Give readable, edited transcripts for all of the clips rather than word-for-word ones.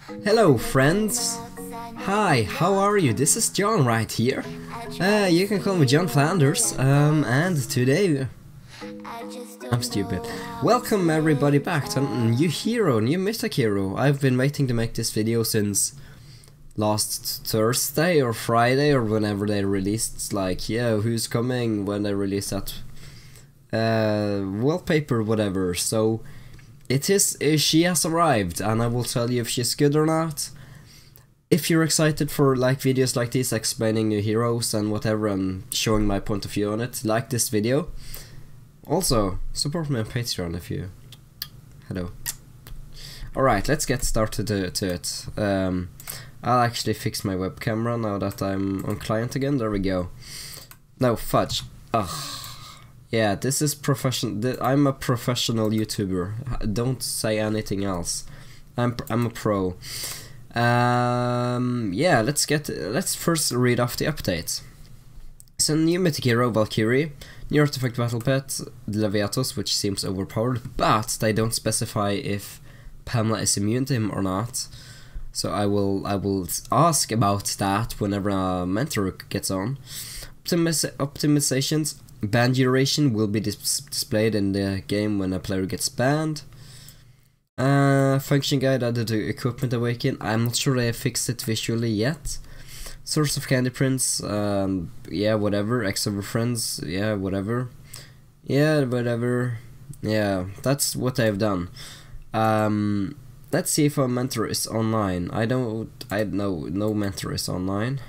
Hello friends! Hi, how are you? This is John right here. You can call me John Flanders, and today... I'm stupid. Welcome everybody back to a new hero, new mythic hero. I've been waiting to make this video since last Thursday or Friday or whenever they released. It's like, yeah, who's coming when they release that wallpaper, whatever. So she has arrived, and I will tell you if she's good or not. If you're excited for like videos like this explaining new heroes and whatever and showing my point of view on it, like this video. Also, support me on Patreon if you... Hello. Alright, let's get started to it. I'll actually fix my web camera now that I'm on client again. There we go. No, fudge. Ugh. Yeah, this is I'm a professional YouTuber. Don't say anything else. I'm a pro. Yeah, let's first read off the update. So, new mythic hero Valkyrie, new artifact battle pet Leviatos, which seems overpowered, but they don't specify if Pamela is immune to him or not. So I will ask about that whenever a mentor gets on. Optimizations. Ban duration will be displayed in the game when a player gets banned. Function guide added to equipment awaken. I'm not sure they fixed it visually yet. Source of candy prints, yeah, whatever. X over friends, yeah, whatever. Yeah, whatever. Yeah, that's what they've done. Let's see if a mentor is online. I know no mentor is online.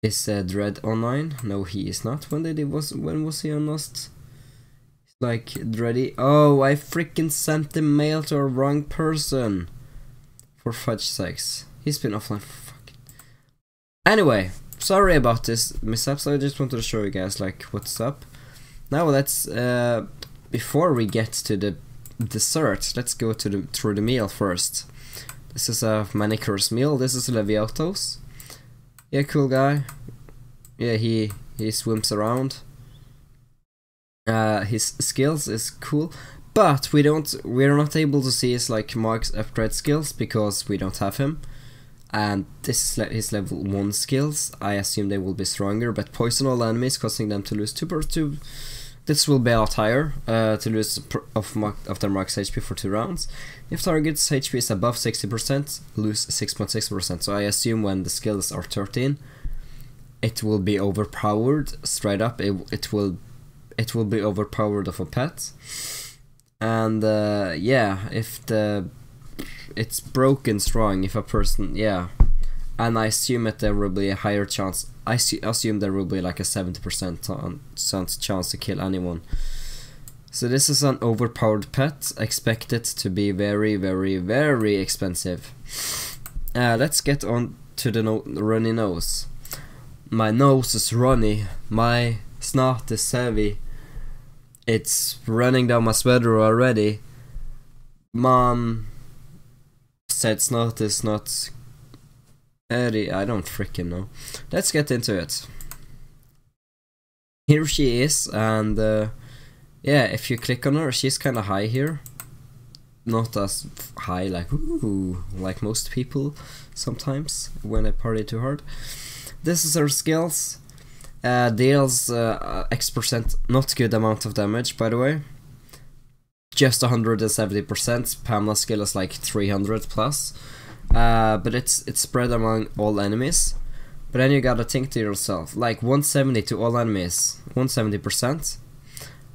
Is Dread online? No, he is not. When was he on Lost? Like Dready. Oh, I freaking sent the mail to a wrong person. For fudge sakes. He's been offline for fucking... Anyway, sorry about this mishaps. I just wanted to show you guys like what's up. Now let's before we get to the dessert, let's go to through the meal first. This is a manicur's meal. This is Leviatos. Yeah, cool guy. Yeah, he swims around. His skills is cool, but we're not able to see his like Mark's upgrade skills because we don't have him. And this is his level 1 skills. I assume they will be stronger, but poison all enemies, causing them to lose 2/2. This will be a lot higher, to lose of their Mark's HP for 2 rounds. If target's HP is above 60%, lose 6.6%. So I assume when the skills are 13, it will be overpowered straight up. It will be overpowered of a pet. And yeah, if it's broken strong, if a person, yeah. And I assume that there will be a higher chance. I assume there will be like a 70% chance to kill anyone. So this is an overpowered pet, expected to be very, very, very expensive. Let's get on to the runny nose. My nose is runny. My snot is heavy. It's running down my sweater already. Mom said snot is not... I don't freaking know. Let's get into it. Here she is, and yeah, if you click on her, she's kind of high here. Not as high like ooh, like most people sometimes when I party too hard. This is her skills. Deals X%, not good amount of damage by the way. Just 170%. Pamela's skill is like 300 plus. But it's spread among all enemies. But then you gotta think to yourself, like 170 to all enemies, 170%.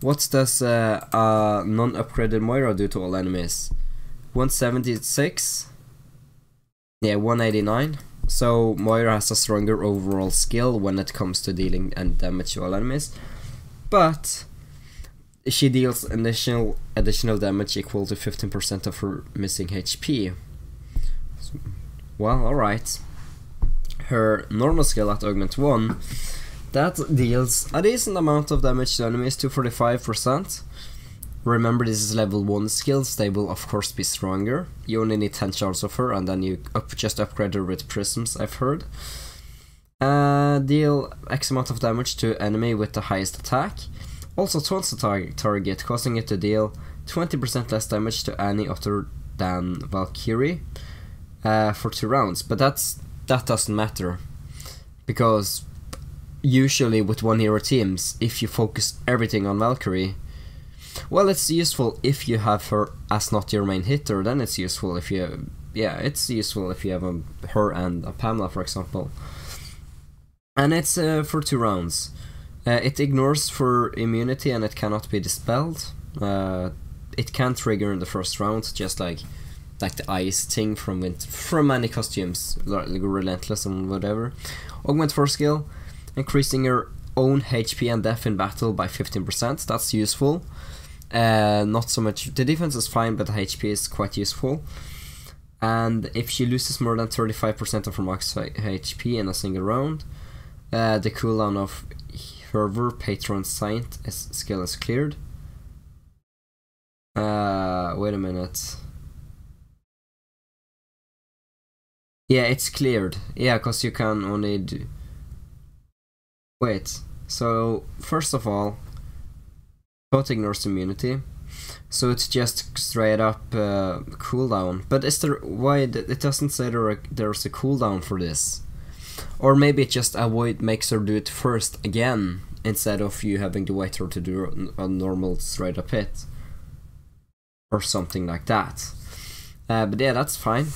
What does non-upgraded Moira do to all enemies? 176? Yeah, 189. So Moira has a stronger overall skill when it comes to dealing damage to all enemies. But she deals additional damage equal to 15% of her missing HP. Well, alright. Her normal skill at Augment 1, that deals a decent amount of damage to enemies, 245%. Remember, this is level 1 skills, they will of course be stronger. You only need 10 shards of her, and then you just upgrade her with prisms, I've heard. Deal X amount of damage to enemy with the highest attack. Also taunts the target, causing it to deal 20% less damage to any other than Valkyrie. for 2 rounds, but that doesn't matter, because usually with 1 hero teams, if you focus everything on Valkyrie, well, it's useful if you have her as not your main hitter. Then it's useful if you, it's useful if you have her and a Pamela, for example. And it's for 2 rounds. It ignores for immunity and it cannot be dispelled. It can trigger in the first round, just like the ice thing from many costumes, like Relentless and whatever. Augment 4 skill, increasing your own HP and def in battle by 15%. That's useful. Not so much. The defense is fine, but the HP is quite useful. And if she loses more than 35% of her max HP in a single round, the cooldown of Fervor, Patron Saint skill is cleared. Wait a minute. Yeah, it's cleared. Yeah, because you can only do... Wait, so first of all, Bot ignores immunity, so it's just straight up cooldown. But is there, why it doesn't say there's a cooldown for this? Or maybe it just makes her do it first again, instead of you having to wait her to do a normal straight up hit, or something like that. But yeah, that's fine.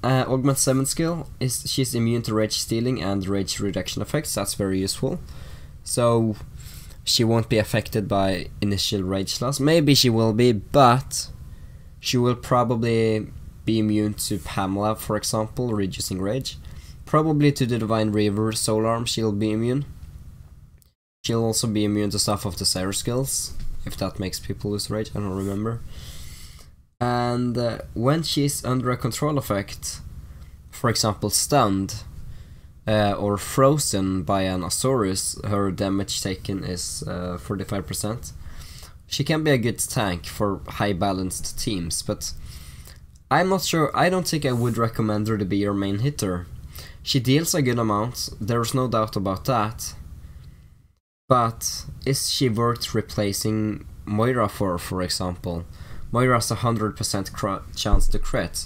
Augment 7 skill is she's immune to rage stealing and rage reduction effects. That's very useful. So she won't be affected by initial rage loss. Maybe she will be, but she will probably be immune to Pamela, for example, reducing rage. Probably to the Divine Reaver Soul Arm she'll be immune. She'll also be immune to stuff of the Desire skills, if that makes people lose rage, I don't remember. And when she's under a control effect, for example stunned or frozen by an Azorius, her damage taken is 45%. She can be a good tank for high balanced teams, but I'm not sure. I don't think I would recommend her to be your main hitter. She deals a good amount, there's no doubt about that, but is she worth replacing Moira for example? Moira has a 100% chance to crit.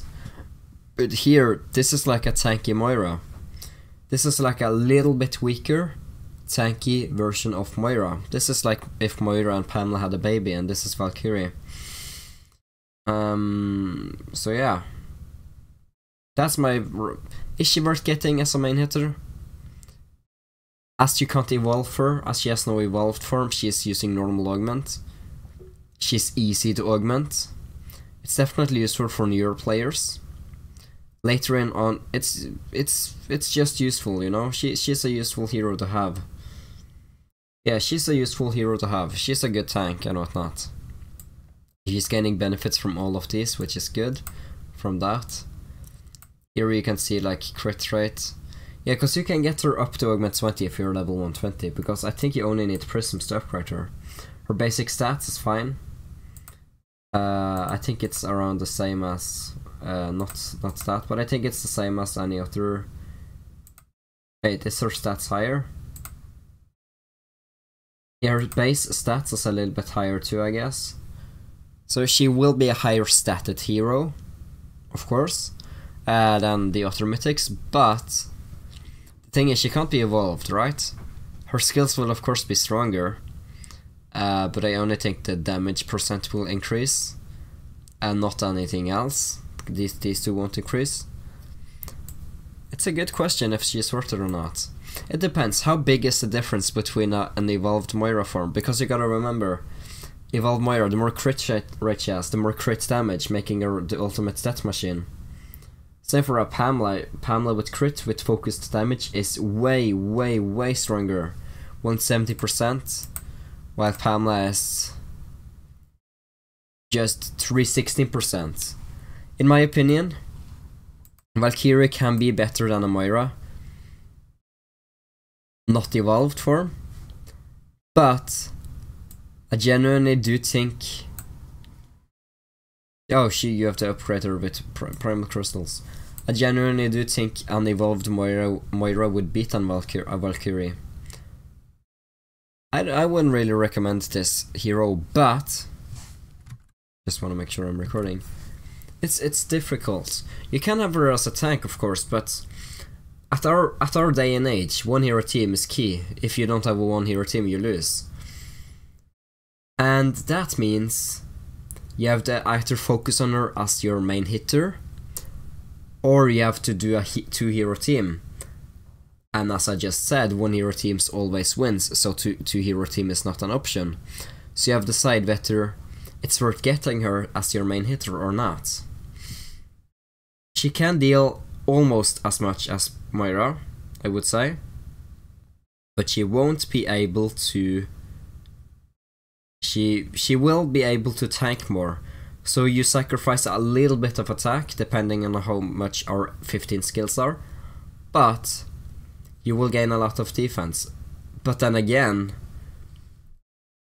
But here, this is like a tanky Moira. This is like a little bit weaker, tanky version of Moira. This is like if Moira and Pamela had a baby, and this is Valkyrie. So yeah. That's my... Is she worth getting as a main hitter? As you can't evolve her, as she has no evolved form, she is using normal augment. She's easy to augment. It's definitely useful for newer players. Later on, it's just useful, you know. She's a useful hero to have. Yeah, she's a useful hero to have. She's a good tank and whatnot. She's gaining benefits from all of these, which is good. From that, here you can see like crit rate. Yeah, because you can get her up to augment 20 if you're level 120. Because I think you only need prisms to upgrade her. Her basic stats is fine. I think it's around the same as not that, but I think it's the same as any other. Wait, is her stats higher? Yeah, her base stats is a little bit higher too, I guess. So she will be a higher statted hero, of course, than the other mythics, but the thing is she can't be evolved, right? Her skills will of course be stronger. But I only think the damage percent will increase, and not anything else. These two won't increase. It's a good question if she's worth it or not. It depends. How big is the difference between an evolved Moira form? Because you gotta remember, evolved Moira, the more crit rate she has, the more crit damage, making her the ultimate stat machine. Same for a Pamela. Pamela with crit with focused damage is way stronger. 170%. While Pamela is just 316%. In my opinion, Valkyrie can be better than a Moira. Not evolved form. But I genuinely do think... Oh, you have to upgrade her with primal crystals. I genuinely do think an evolved Moira would beat a Valkyrie. I wouldn't really recommend this hero, but just want to make sure I'm recording. It's difficult. You can have her as a tank, of course, but at our day and age, one hero team is key. If you don't have a one hero team, you lose. And that means you have to either focus on her as your main hitter, or you have to do a two hero team. And as I just said, one hero teams always wins, so two hero team is not an option. So you have to decide whether it's worth getting her as your main hitter or not. She can deal almost as much as Moira, I would say, but she won't be able to. She will be able to tank more, so you sacrifice a little bit of attack depending on how much our 15 skills are, but you will gain a lot of defense. But then again,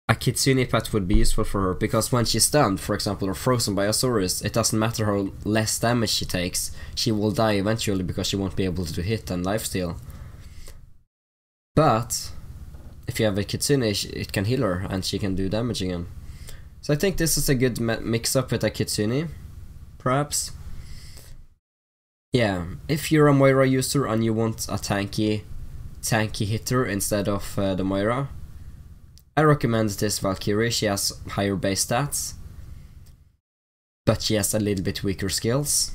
a Kitsune pet would be useful for her, because when she's stunned, for example, or frozen by a Saurus, it doesn't matter how less damage she takes, she will die eventually because she won't be able to hit and lifesteal. But if you have a Kitsune, it can heal her and she can do damage again. So I think this is a good mix-up with a Kitsune, perhaps. Yeah, if you're a Moira user and you want a tanky hitter instead of the Moira, I recommend this Valkyrie. She has higher base stats, but she has a little bit weaker skills.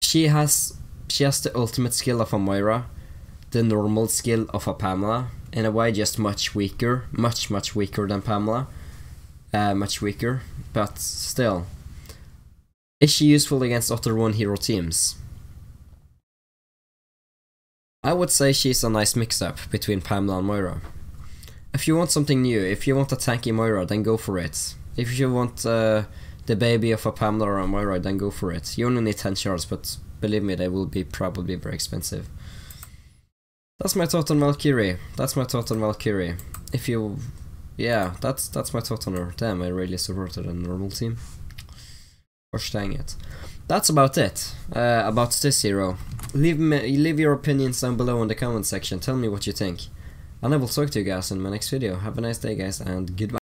She has the ultimate skill of a Moira, the normal skill of a Pamela, in a way just much weaker, much weaker than Pamela, much weaker, but still. Is she useful against other one hero teams? I would say she's a nice mix-up between Pamela and Moira. If you want something new, if you want a tanky Moira, then go for it. If you want the baby of a Pamela or a Moira, then go for it. You only need 10 shards, but believe me, they will be probably very expensive. That's my thought on Valkyrie. If you... yeah, that's my thought on her. Damn, I really supported a normal team. Gosh dang it. That's about it, about this hero. Leave your opinions down below in the comment section, tell me what you think. And I will talk to you guys in my next video. Have a nice day guys, and goodbye.